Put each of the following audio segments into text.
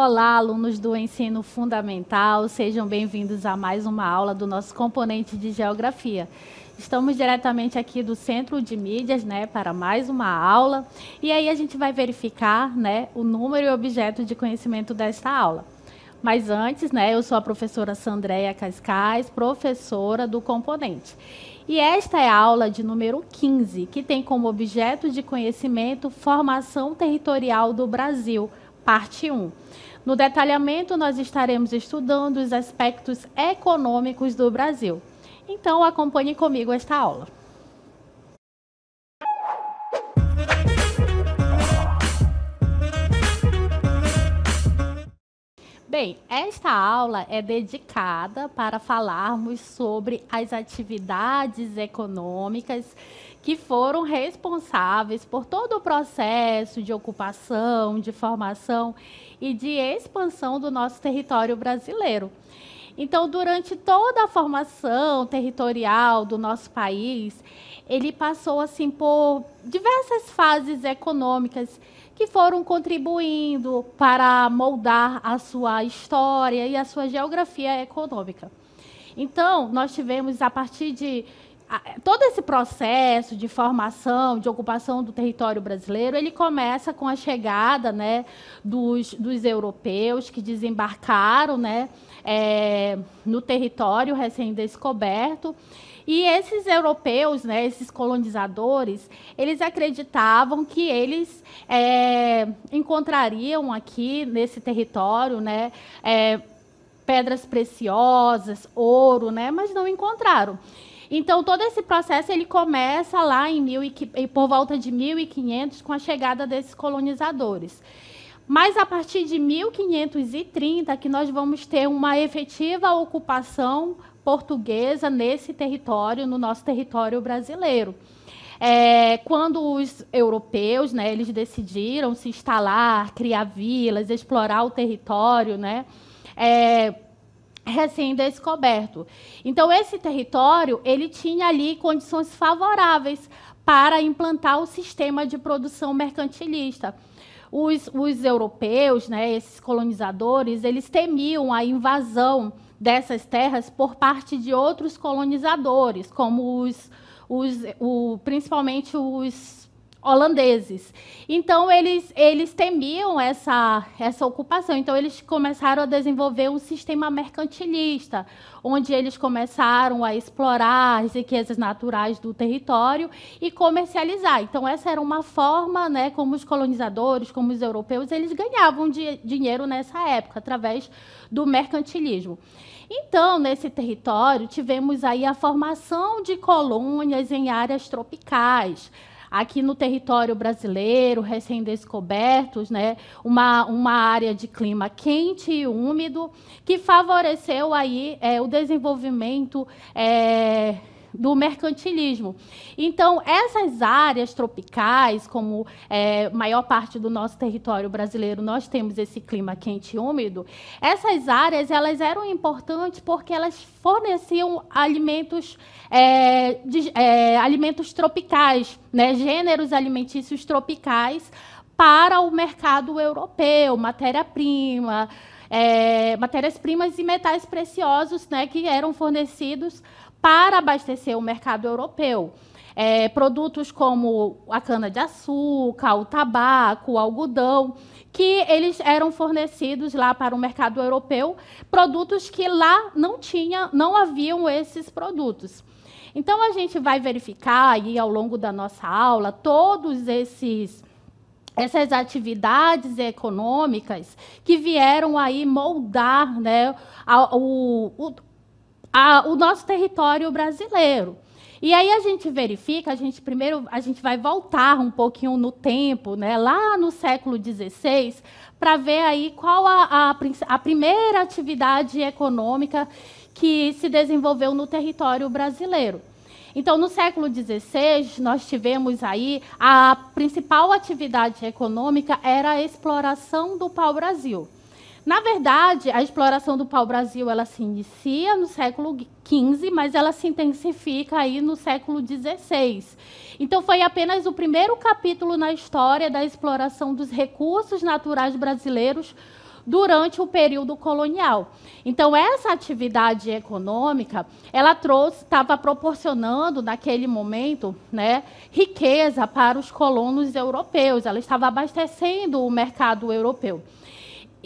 Olá, alunos do ensino fundamental, sejam bem-vindos a mais uma aula do nosso componente de Geografia. Estamos diretamente aqui do Centro de Mídias, para mais uma aula, e aí a gente vai verificar, o número e objeto de conhecimento desta aula. Mas antes, eu sou a professora Sandréia Cascais, professora do componente. E esta é a aula de número 15, que tem como objeto de conhecimento Formação Territorial do Brasil, parte 1. No detalhamento, nós estaremos estudando os aspectos econômicos do Brasil. Então, acompanhe comigo esta aula. Bem, esta aula é dedicada para falarmos sobre as atividades econômicas que foram responsáveis por todo o processo de ocupação, de formação e de expansão do nosso território brasileiro. Então, durante toda a formação territorial do nosso país, ele passou assim por diversas fases econômicas que foram contribuindo para moldar a sua história e a sua geografia econômica. Então, nós tivemos, a partir de todo esse processo de formação, de ocupação do território brasileiro, ele começa com a chegada dos europeus que desembarcaram no território recém-descoberto. E esses europeus, esses colonizadores, eles acreditavam que eles encontrariam aqui nesse território pedras preciosas, ouro, mas não encontraram. Então, todo esse processo ele começa lá por volta de 1500, com a chegada desses colonizadores. Mas, a partir de 1530, que nós vamos ter uma efetiva ocupação portuguesa nesse território, no nosso território brasileiro. Quando os europeus eles decidiram se instalar, criar vilas, explorar o território, recém-descoberto. Então, esse território ele tinha ali condições favoráveis para implantar o sistema de produção mercantilista. Os europeus, esses colonizadores, eles temiam a invasão dessas terras por parte de outros colonizadores, como principalmente os holandeses. Então, eles temiam essa ocupação. Então, eles começaram a desenvolver um sistema mercantilista, onde eles começaram a explorar as riquezas naturais do território e comercializar. Então, essa era uma forma, como os colonizadores, como os europeus, eles ganhavam dinheiro nessa época, através do mercantilismo. Então, nesse território, tivemos aí a formação de colônias em áreas tropicais. Aqui no território brasileiro, recém-descobertos, uma área de clima quente e úmido, que favoreceu aí, o desenvolvimento do mercantilismo. Então, essas áreas tropicais, como maior parte do nosso território brasileiro, nós temos esse clima quente e úmido, essas áreas elas eram importantes porque elas forneciam alimentos, alimentos tropicais, gêneros alimentícios tropicais para o mercado europeu, matéria-prima, matérias-primas e metais preciosos, que eram fornecidos para abastecer o mercado europeu. Produtos como a cana-de-açúcar, o tabaco, o algodão, que eles eram fornecidos lá para o mercado europeu, produtos que lá não haviam esses produtos. Então, a gente vai verificar aí, ao longo da nossa aula, todos essas atividades econômicas que vieram aí moldar o nosso território brasileiro. E aí a gente verifica, primeiro a gente vai voltar um pouquinho no tempo, lá no século XVI, para ver aí qual a primeira atividade econômica que se desenvolveu no território brasileiro. Então, no século XVI, nós tivemos aí a principal atividade econômica era a exploração do pau-brasil. Na verdade, a exploração do pau-brasil ela se inicia no século XV, mas ela se intensifica aí no século XVI. Então, foi apenas o primeiro capítulo na história da exploração dos recursos naturais brasileiros durante o período colonial. Então, essa atividade econômica, ela estava proporcionando, naquele momento, né, riqueza para os colonos europeus, ela estava abastecendo o mercado europeu.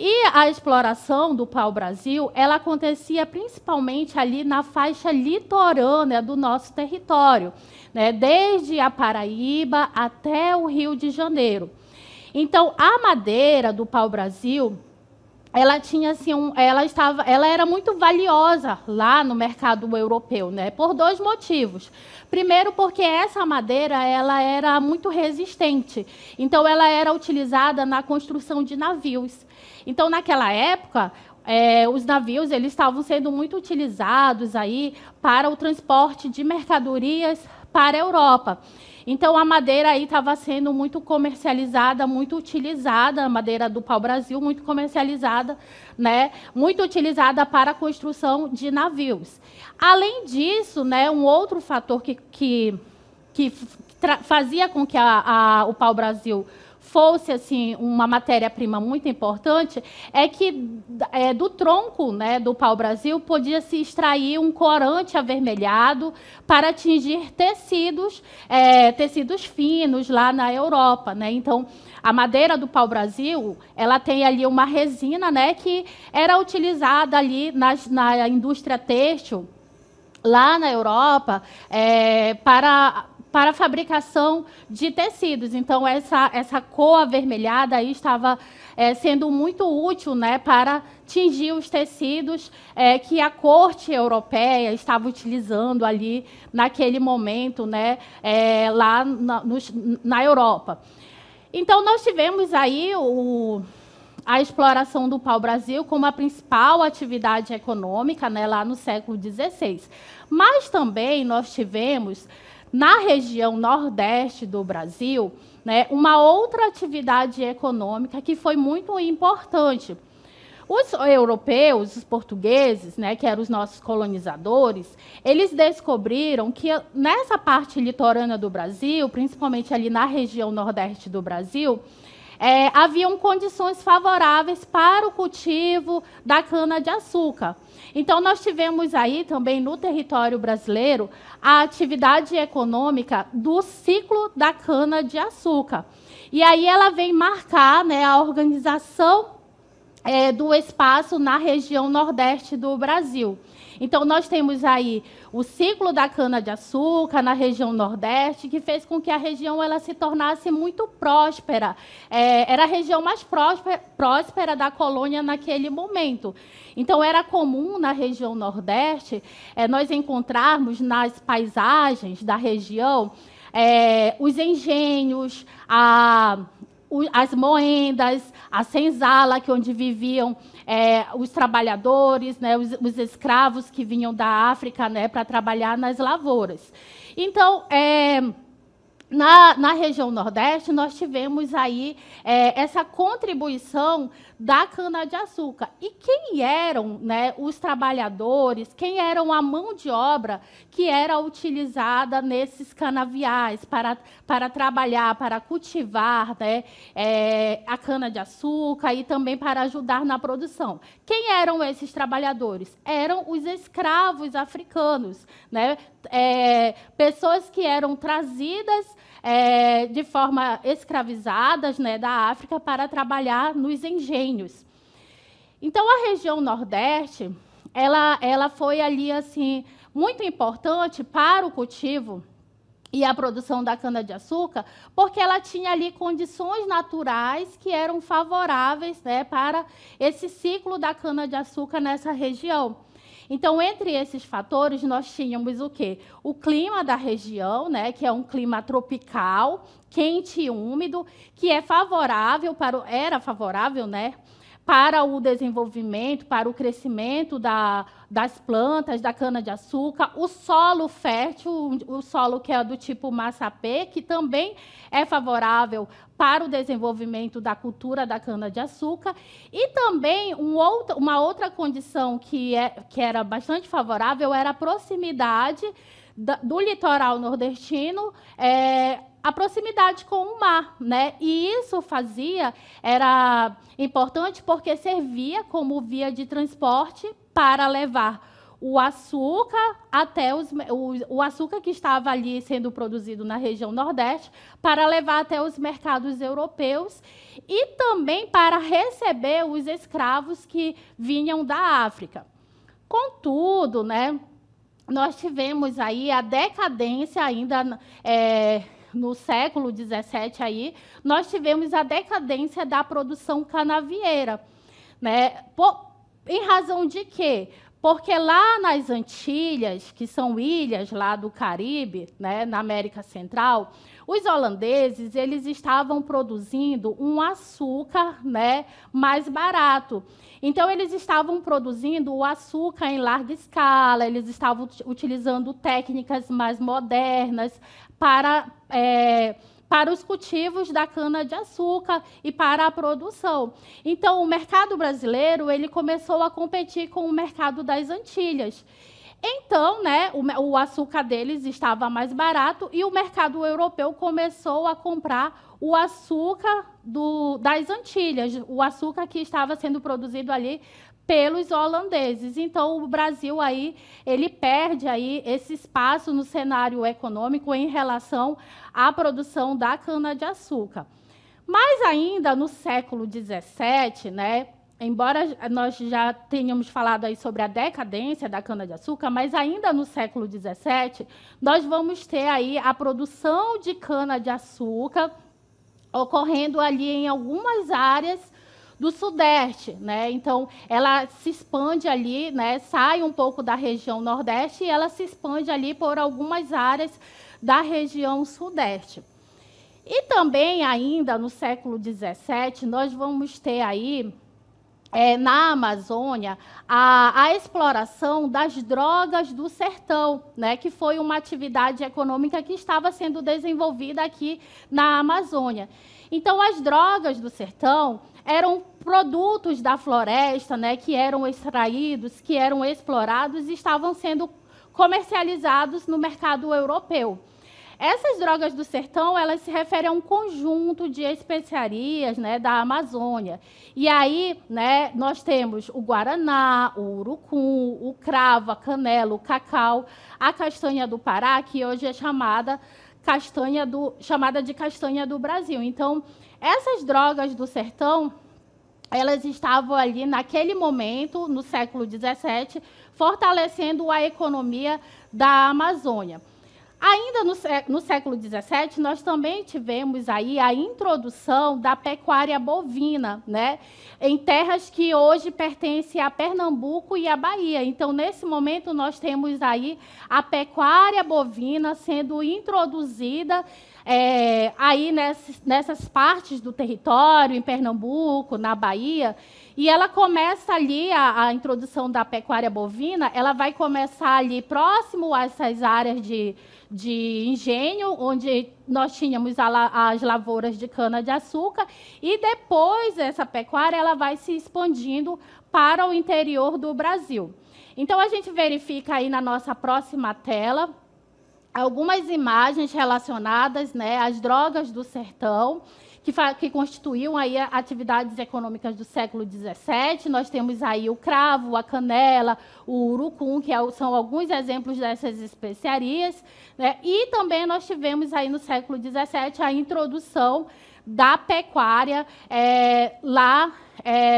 E a exploração do pau-brasil, ela acontecia principalmente ali na faixa litorânea do nosso território, né, desde a Paraíba até o Rio de Janeiro. Então, a madeira do pau-brasil, ela tinha assim, ela era muito valiosa lá no mercado europeu, né, por dois motivos. Primeiro, porque essa madeira ela era muito resistente, então ela era utilizada na construção de navios. Então, naquela época, os navios eles estavam sendo muito utilizados aí para o transporte de mercadorias para a Europa. Então, a madeira aí estava sendo muito comercializada, muito utilizada, a madeira do pau-brasil, muito comercializada, né, muito utilizada para a construção de navios. Além disso, né, um outro fator que fazia com que o pau-brasil fosse assim uma matéria-prima muito importante, é que do tronco, né, do pau-brasil podia se extrair um corante avermelhado para atingir tecidos finos lá na Europa, né? Então, a madeira do pau-brasil, ela tem ali uma resina, né, que era utilizada ali na indústria têxtil lá na Europa para a fabricação de tecidos. Então, essa cor avermelhada aí estava sendo muito útil, né, para tingir os tecidos que a corte europeia estava utilizando ali naquele momento, né, lá na Europa. Então, nós tivemos aí a exploração do pau-brasil como a principal atividade econômica, né, lá no século XVI. Mas também nós tivemos, na região nordeste do Brasil, né, uma outra atividade econômica que foi muito importante. Os europeus, os portugueses, né, que eram os nossos colonizadores, eles descobriram que nessa parte litorânea do Brasil, principalmente ali na região nordeste do Brasil, haviam condições favoráveis para o cultivo da cana-de-açúcar. Então, nós tivemos aí também no território brasileiro a atividade econômica do ciclo da cana-de-açúcar. E aí ela vem marcar, né, a organização do espaço na região nordeste do Brasil. Então, nós temos aí o ciclo da cana-de-açúcar na região nordeste, que fez com que a região ela se tornasse muito próspera. Era a região mais próspera da colônia naquele momento. Então, era comum na região nordeste nós encontrarmos nas paisagens da região os engenhos, as moendas, a senzala, que onde viviam os trabalhadores, né, os escravos que vinham da África, né, para trabalhar nas lavouras. Então, na região Nordeste, nós tivemos aí essa contribuição da cana-de-açúcar. E quem eram, né, os trabalhadores, quem eram a mão de obra que era utilizada nesses canaviais para trabalhar, para cultivar, né, a cana-de-açúcar e também para ajudar na produção? Quem eram esses trabalhadores? Eram os escravos africanos, né, pessoas que eram trazidas de forma escravizadas, né, da África para trabalhar nos engenhos. Então, a região Nordeste, ela foi ali assim muito importante para o cultivo e a produção da cana-de-açúcar, porque ela tinha ali condições naturais que eram favoráveis, né, para esse ciclo da cana-de-açúcar nessa região. Então, entre esses fatores, nós tínhamos o quê? O clima da região, né, que é um clima tropical, quente e úmido, que era favorável, né, para o desenvolvimento, para o crescimento das plantas, da cana-de-açúcar, o solo fértil, o solo que é do tipo massapê, que também é favorável para o desenvolvimento da cultura da cana-de-açúcar, e também uma outra condição que era bastante favorável era a proximidade do litoral nordestino, a proximidade com o mar, né? E isso era importante porque servia como via de transporte para levar o açúcar o açúcar que estava ali sendo produzido na região Nordeste para levar até os mercados europeus e também para receber os escravos que vinham da África. Contudo, né, nós tivemos aí a decadência ainda no século XVII, aí, nós tivemos a decadência da produção canavieira. Né? Em razão de quê? Porque lá nas Antilhas, que são ilhas lá do Caribe, né, na América Central, os holandeses eles estavam produzindo um açúcar, né, mais barato. Então, eles estavam produzindo o açúcar em larga escala, eles estavam utilizando técnicas mais modernas para os cultivos da cana-de-açúcar e para a produção. Então, o mercado brasileiro ele começou a competir com o mercado das Antilhas. Então, né, o açúcar deles estava mais barato e o mercado europeu começou a comprar o açúcar das Antilhas, o açúcar que estava sendo produzido ali pelos holandeses. Então, o Brasil aí, ele perde aí esse espaço no cenário econômico em relação à produção da cana-de-açúcar. Mas ainda no século XVII, né, embora nós já tenhamos falado aí sobre a decadência da cana-de-açúcar, mas ainda no século XVII, nós vamos ter aí a produção de cana-de-açúcar ocorrendo ali em algumas áreas do Sudeste, né? Então, ela se expande ali, né? Sai um pouco da região Nordeste e ela se expande ali por algumas áreas da região Sudeste. E também, ainda no século XVII, nós vamos ter aí, na Amazônia, a exploração das drogas do sertão, né? Que foi uma atividade econômica que estava sendo desenvolvida aqui na Amazônia. Então, as drogas do sertão eram produtos da floresta, né, que eram extraídos, que eram explorados e estavam sendo comercializados no mercado europeu. Essas drogas do sertão, elas se referem a um conjunto de especiarias, né, da Amazônia. E aí, né, nós temos o guaraná, o urucum, o cravo, a canela, o cacau, a castanha do Pará, que hoje é chamada de castanha do Brasil. Então, essas drogas do sertão, elas estavam ali, naquele momento, no século XVII, fortalecendo a economia da Amazônia. Ainda no século XVII, nós também tivemos aí a introdução da pecuária bovina, né, em terras que hoje pertencem a Pernambuco e a Bahia. Então, nesse momento, nós temos aí a pecuária bovina sendo introduzida aí nessas partes do território, em Pernambuco, na Bahia, e ela começa ali, a introdução da pecuária bovina, ela vai começar ali próximo a essas áreas de engenho, onde nós tínhamos as lavouras de cana-de-açúcar, e depois essa pecuária ela vai se expandindo para o interior do Brasil. Então, a gente verifica aí na nossa próxima tela algumas imagens relacionadas, né, às drogas do sertão, que constituíam aí atividades econômicas do século XVII. Nós temos aí o cravo, a canela, o urucum, que são alguns exemplos dessas especiarias, né? E também nós tivemos aí no século XVII a introdução da pecuária lá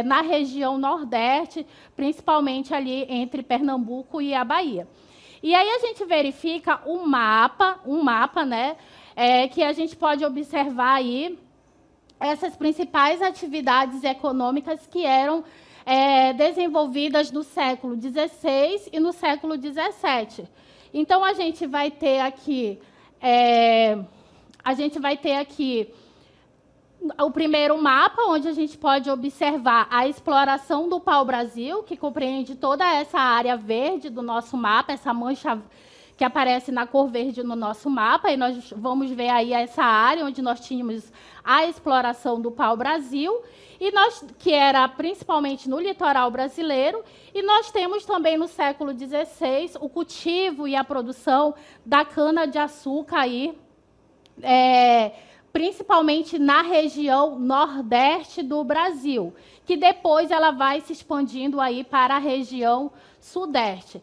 na região Nordeste, principalmente ali entre Pernambuco e a Bahia. E aí a gente verifica um mapa, né, que a gente pode observar aí essas principais atividades econômicas que eram desenvolvidas no século XVI e no século XVII. Então, a gente vai ter aqui o primeiro mapa, onde a gente pode observar a exploração do pau-brasil, que compreende toda essa área verde do nosso mapa, essa mancha que aparece na cor verde no nosso mapa, e nós vamos ver aí essa área onde nós tínhamos a exploração do pau-brasil, que era principalmente no litoral brasileiro, e nós temos também no século XVI o cultivo e a produção da cana-de-açúcar aí, principalmente na região nordeste do Brasil, que depois ela vai se expandindo aí para a região sudeste.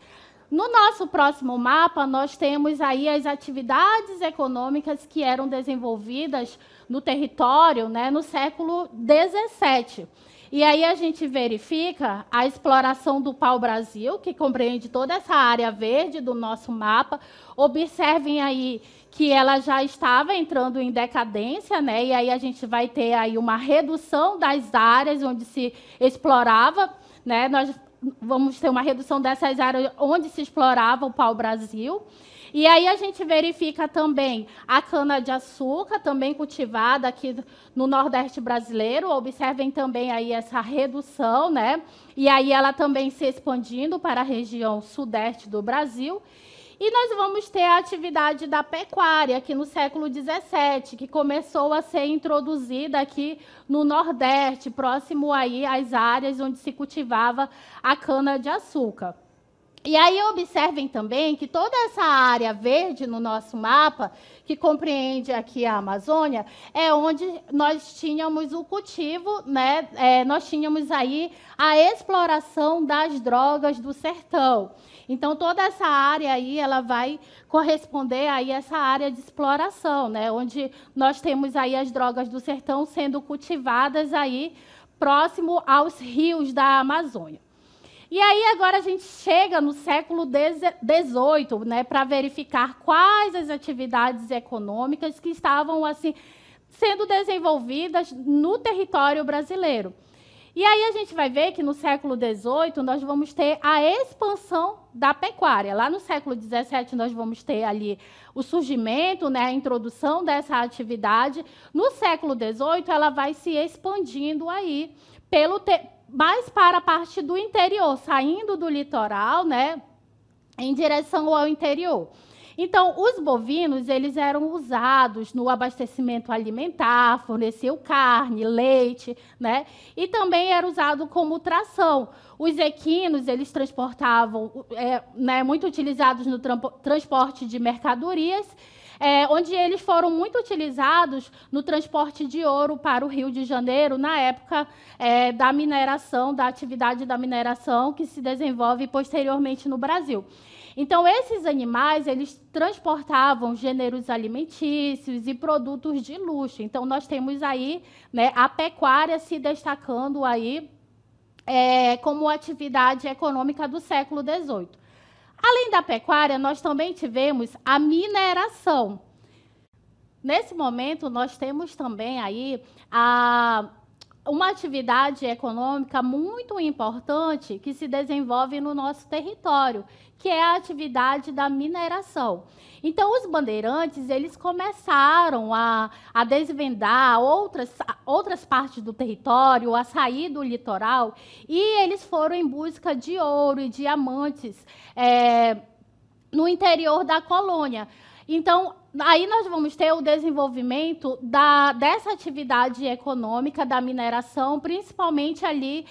No nosso próximo mapa, nós temos aí as atividades econômicas que eram desenvolvidas no território, né, no século XVII. E aí a gente verifica a exploração do pau-brasil, que compreende toda essa área verde do nosso mapa. Observem aí que ela já estava entrando em decadência, né? E aí a gente vai ter aí uma redução das áreas onde se explorava, né? Nós vamos ter uma redução dessas áreas onde se explorava o pau-brasil. E aí a gente verifica também a cana-de-açúcar, também cultivada aqui no Nordeste brasileiro. Observem também aí essa redução, né? E aí ela também se expandindo para a região sudeste do Brasil. E nós vamos ter a atividade da pecuária aqui no século XVII, que começou a ser introduzida aqui no Nordeste, próximo aí às áreas onde se cultivava a cana-de-açúcar. E aí observem também que toda essa área verde no nosso mapa, que compreende aqui a Amazônia, é onde nós tínhamos o cultivo, né? Nós tínhamos aí a exploração das drogas do sertão. Então, toda essa área aí, ela vai corresponder aí a essa área de exploração, né? Onde nós temos aí as drogas do sertão sendo cultivadas aí próximo aos rios da Amazônia. E aí agora a gente chega no século XVIII, né, para verificar quais as atividades econômicas que estavam assim sendo desenvolvidas no território brasileiro. E aí a gente vai ver que no século XVIII nós vamos ter a expansão da pecuária. Lá no século XVII nós vamos ter ali o surgimento, né, a introdução dessa atividade. No século XVIII ela vai se expandindo aí mais para a parte do interior, saindo do litoral, né, em direção ao interior. Então, os bovinos, eles eram usados no abastecimento alimentar, forneciam carne, leite, né, e também era usado como tração. Os equinos, eles transportavam, né, muito utilizados no transporte de mercadorias, onde eles foram muito utilizados no transporte de ouro para o Rio de Janeiro, na época da mineração, da atividade da mineração que se desenvolve posteriormente no Brasil. Então, esses animais, eles transportavam gêneros alimentícios e produtos de luxo. Então, nós temos aí, né, a pecuária se destacando aí como atividade econômica do século XVIII. Além da pecuária, nós também tivemos a mineração. Nesse momento, nós temos também aí uma atividade econômica muito importante que se desenvolve no nosso território, que é a atividade da mineração. Então, os bandeirantes, eles começaram a desvendar outras partes do território, a sair do litoral, e eles foram em busca de ouro e diamantes no interior da colônia. Então, aí nós vamos ter o desenvolvimento dessa atividade econômica da mineração, principalmente ali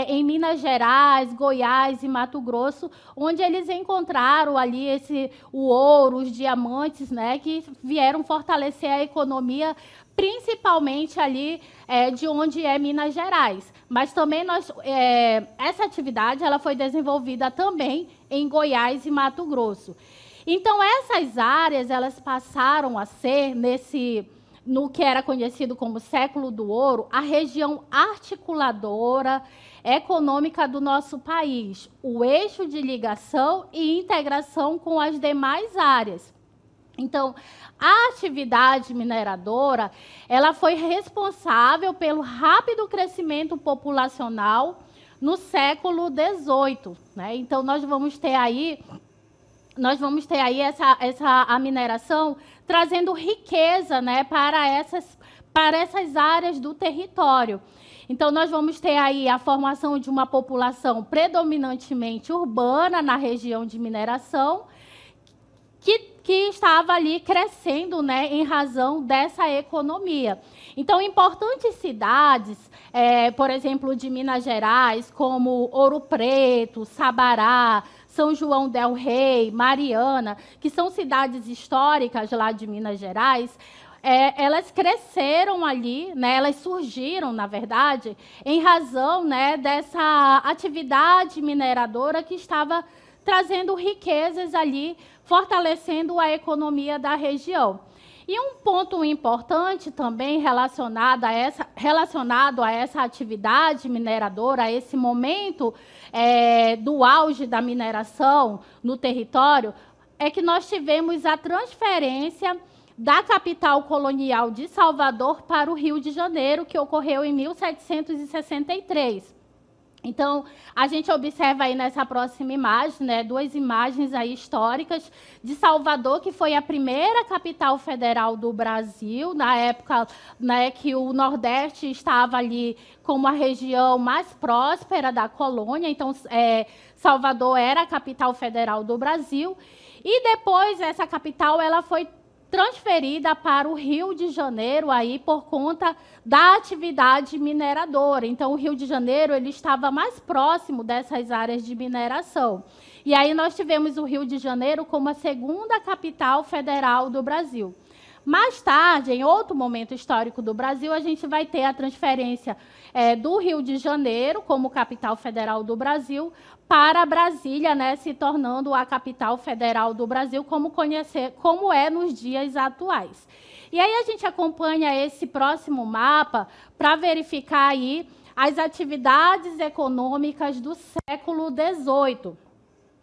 em Minas Gerais, Goiás e Mato Grosso, onde eles encontraram ali o ouro, os diamantes, né, que vieram fortalecer a economia, principalmente ali de onde é Minas Gerais. Mas também essa atividade ela foi desenvolvida também em Goiás e Mato Grosso. Então, essas áreas elas passaram a ser, no que era conhecido como século do ouro, a região articuladora econômica do nosso país, o eixo de ligação e integração com as demais áreas. Então, a atividade mineradora ela foi responsável pelo rápido crescimento populacional no século XVIII, né? Então, nós vamos ter aí a mineração trazendo riqueza, né, para essas áreas do território. Então, nós vamos ter aí a formação de uma população predominantemente urbana na região de mineração, que estava ali crescendo, né, em razão dessa economia. Então, importantes cidades, por exemplo, de Minas Gerais, como Ouro Preto, Sabará, São João del Rei, Mariana, que são cidades históricas lá de Minas Gerais, elas cresceram ali, né, elas surgiram, na verdade, em razão, né, dessa atividade mineradora que estava trazendo riquezas ali, fortalecendo a economia da região. E um ponto importante também relacionado a essa atividade mineradora, a esse momento do auge da mineração no território, é que nós tivemos a transferência da capital colonial de Salvador para o Rio de Janeiro, que ocorreu em 1763. Então, a gente observa aí nessa próxima imagem, né, duas imagens aí históricas de Salvador, que foi a primeira capital federal do Brasil, na época, né, que o Nordeste estava ali como a região mais próspera da colônia. Então, Salvador era a capital federal do Brasil. E depois, essa capital ela foi transferida para o Rio de Janeiro aí por conta da atividade mineradora. Então, o Rio de Janeiro ele estava mais próximo dessas áreas de mineração. E aí nós tivemos o Rio de Janeiro como a segunda capital federal do Brasil. Mais tarde, em outro momento histórico do Brasil, a gente vai ter a transferência do Rio de Janeiro como capital federal do Brasil para Brasília, né, se tornando a capital federal do Brasil, como é nos dias atuais. E aí a gente acompanha esse próximo mapa para verificar aí as atividades econômicas do século XVIII.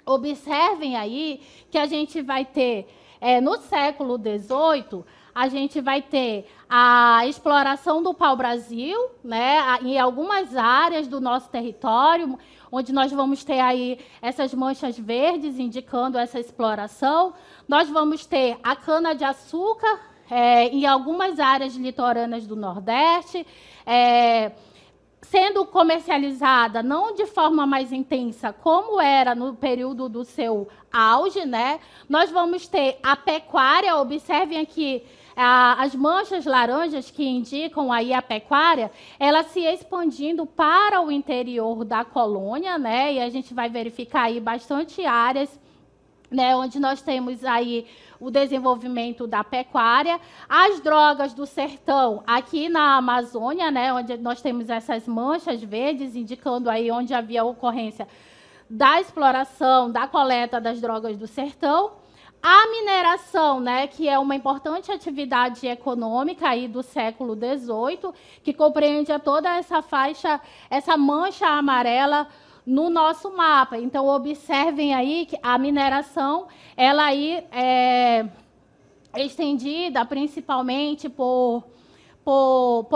Observem aí que a gente vai ter, no século XVIII, a gente vai ter a exploração do pau-brasil, né, em algumas áreas do nosso território, onde nós vamos ter aí essas manchas verdes indicando essa exploração. Nós vamos ter a cana-de-açúcar em algumas áreas litorâneas do Nordeste, sendo comercializada não de forma mais intensa, como era no período do seu auge, né? Nós vamos ter a pecuária, observem aqui as manchas laranjas que indicam aí a pecuária, ela se expandindo para o interior da colônia, né? E a gente vai verificar aí bastante áreas, né, onde nós temos aí o desenvolvimento da pecuária, as drogas do sertão aqui na Amazônia, né, onde nós temos essas manchas verdes indicando aí onde havia ocorrência da exploração, da coleta das drogas do sertão. A mineração, né, que é uma importante atividade econômica aí do século XVIII, que compreende toda essa faixa, essa mancha amarela no nosso mapa. Então, observem aí que a mineração, ela aí é estendida principalmente por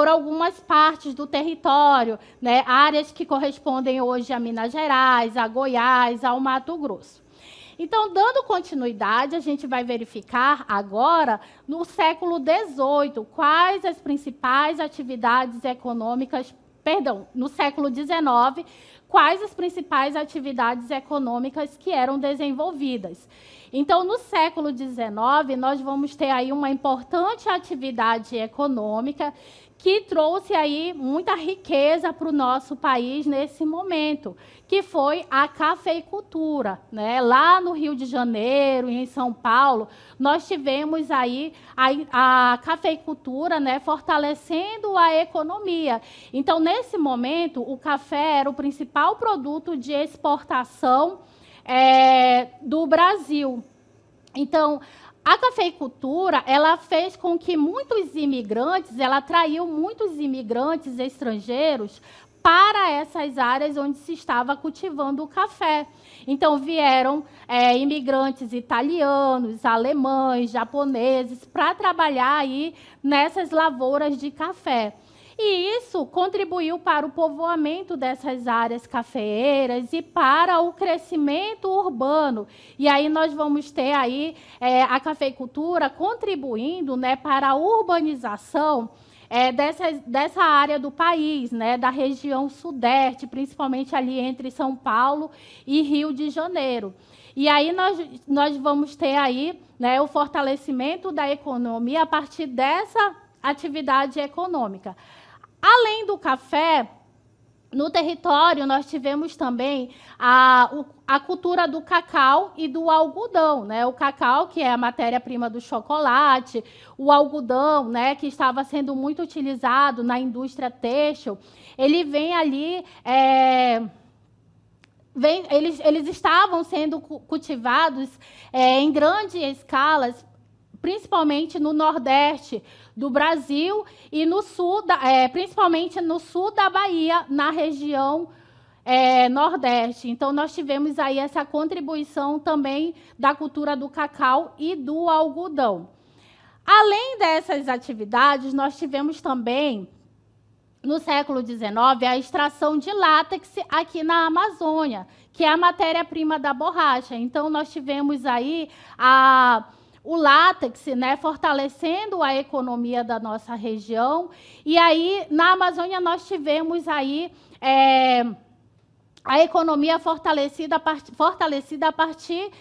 algumas partes do território, né, áreas que correspondem hoje a Minas Gerais, a Goiás, ao Mato Grosso. Então, dando continuidade, a gente vai verificar agora, no século XVIII, quais as principais atividades econômicas, no século XIX, quais as principais atividades econômicas que eram desenvolvidas. Então, no século XIX, nós vamos ter aí uma importante atividade econômica que trouxe aí muita riqueza para o nosso país nesse momento, que foi a cafeicultura, né? Lá no Rio de Janeiro e em São Paulo, nós tivemos aí a cafeicultura, né, fortalecendo a economia. Então, nesse momento, o café era o principal produto de exportação do Brasil. Então, a cafeicultura, ela fez com que ela atraiu muitos imigrantes estrangeiros para essas áreas onde se estava cultivando o café. Então, vieram imigrantes italianos, alemães, japoneses, para trabalhar aí nessas lavouras de café. E isso contribuiu para o povoamento dessas áreas cafeeiras e para o crescimento urbano. E aí nós vamos ter aí a cafeicultura contribuindo, né, para a urbanização dessa área do país, né, da região sudeste, principalmente ali entre São Paulo e Rio de Janeiro. E aí nós vamos ter aí né, o fortalecimento da economia a partir dessa atividade econômica. Além do café, no território, nós tivemos também a cultura do cacau e do algodão, né? O cacau, que é a matéria-prima do chocolate, o algodão, né, que estava sendo muito utilizado na indústria têxtil, ele vem ali... eles estavam sendo cultivados em grandes escalas, principalmente no Nordeste do Brasil e no sul, principalmente no sul da Bahia, na região Nordeste. Então, nós tivemos aí essa contribuição também da cultura do cacau e do algodão. Além dessas atividades, nós tivemos também, no século XIX, a extração de látex aqui na Amazônia, que é a matéria-prima da borracha. Então, nós tivemos aí o látex, né, fortalecendo a economia da nossa região. E aí, na Amazônia, nós tivemos aí a economia fortalecida a partir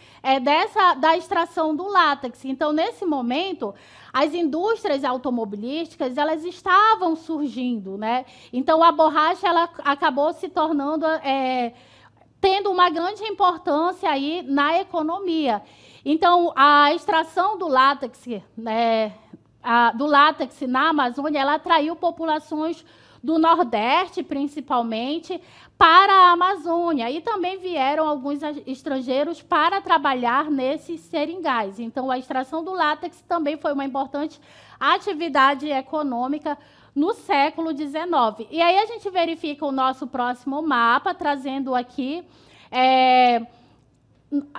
da extração do látex. Então, nesse momento, as indústrias automobilísticas elas estavam surgindo, né? Então, a borracha ela acabou se tornando, tendo uma grande importância aí na economia. Então, a extração do látex, né, na Amazônia, ela atraiu populações do Nordeste, principalmente, para a Amazônia. E também vieram alguns estrangeiros para trabalhar nesses seringais. Então, a extração do látex também foi uma importante atividade econômica no século XIX. E aí a gente verifica o nosso próximo mapa, trazendo aqui...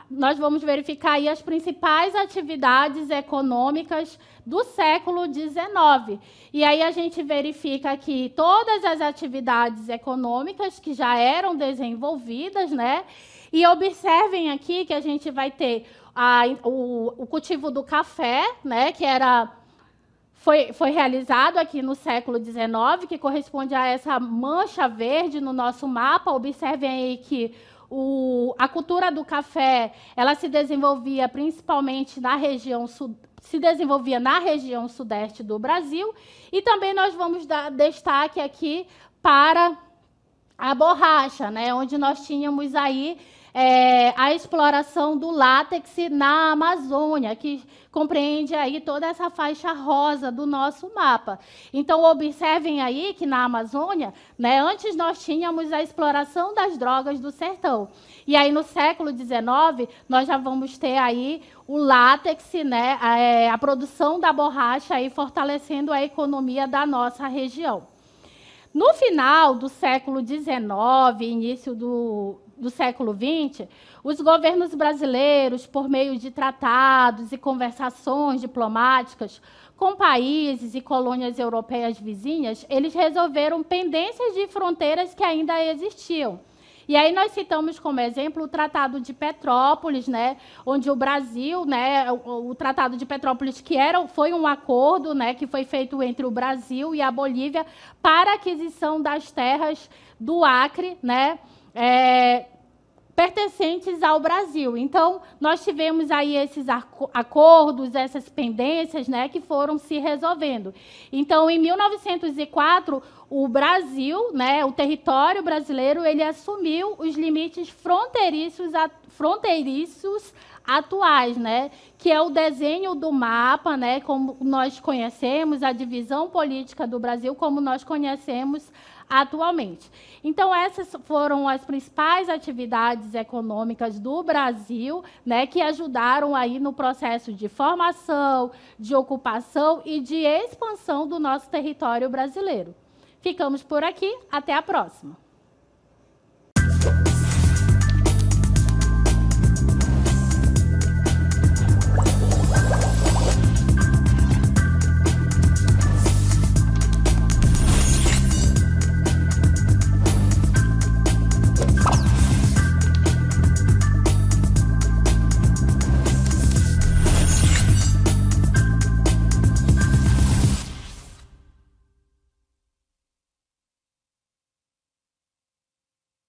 nós vamos verificar aí as principais atividades econômicas do século XIX. E aí a gente verifica aqui todas as atividades econômicas que já eram desenvolvidas, né? E observem aqui que a gente vai ter o cultivo do café, né? Que foi realizado aqui no século XIX, que corresponde a essa mancha verde no nosso mapa. Observem aí que a cultura do café ela se desenvolvia principalmente na região sudeste do Brasil, e também nós vamos dar destaque aqui para a borracha, né, onde nós tínhamos aí a exploração do látex na Amazônia, que compreende aí toda essa faixa rosa do nosso mapa. Então, observem aí que na Amazônia, né, antes nós tínhamos a exploração das drogas do sertão. E aí, no século XIX, nós já vamos ter aí o látex, né, a produção da borracha, aí, fortalecendo a economia da nossa região. No final do século XIX, início do século XX, os governos brasileiros, por meio de tratados e conversações diplomáticas com países e colônias europeias vizinhas, eles resolveram pendências de fronteiras que ainda existiam. E aí nós citamos como exemplo o Tratado de Petrópolis, né, onde o Brasil, né, o Tratado de Petrópolis, que foi um acordo, né, que foi feito entre o Brasil e a Bolívia para a aquisição das terras do Acre, né, pertencentes ao Brasil. Então, nós tivemos aí esses acordos, essas pendências, né, que foram se resolvendo. Então, em 1904, o Brasil, né, o território brasileiro, ele assumiu os limites fronteiriços atuais, né, que é o desenho do mapa, né, como nós conhecemos, a divisão política do Brasil, como nós conhecemos atualmente. Então, essas foram as principais atividades econômicas do Brasil, né, que ajudaram aí no processo de formação, de ocupação e de expansão do nosso território brasileiro. Ficamos por aqui, até a próxima.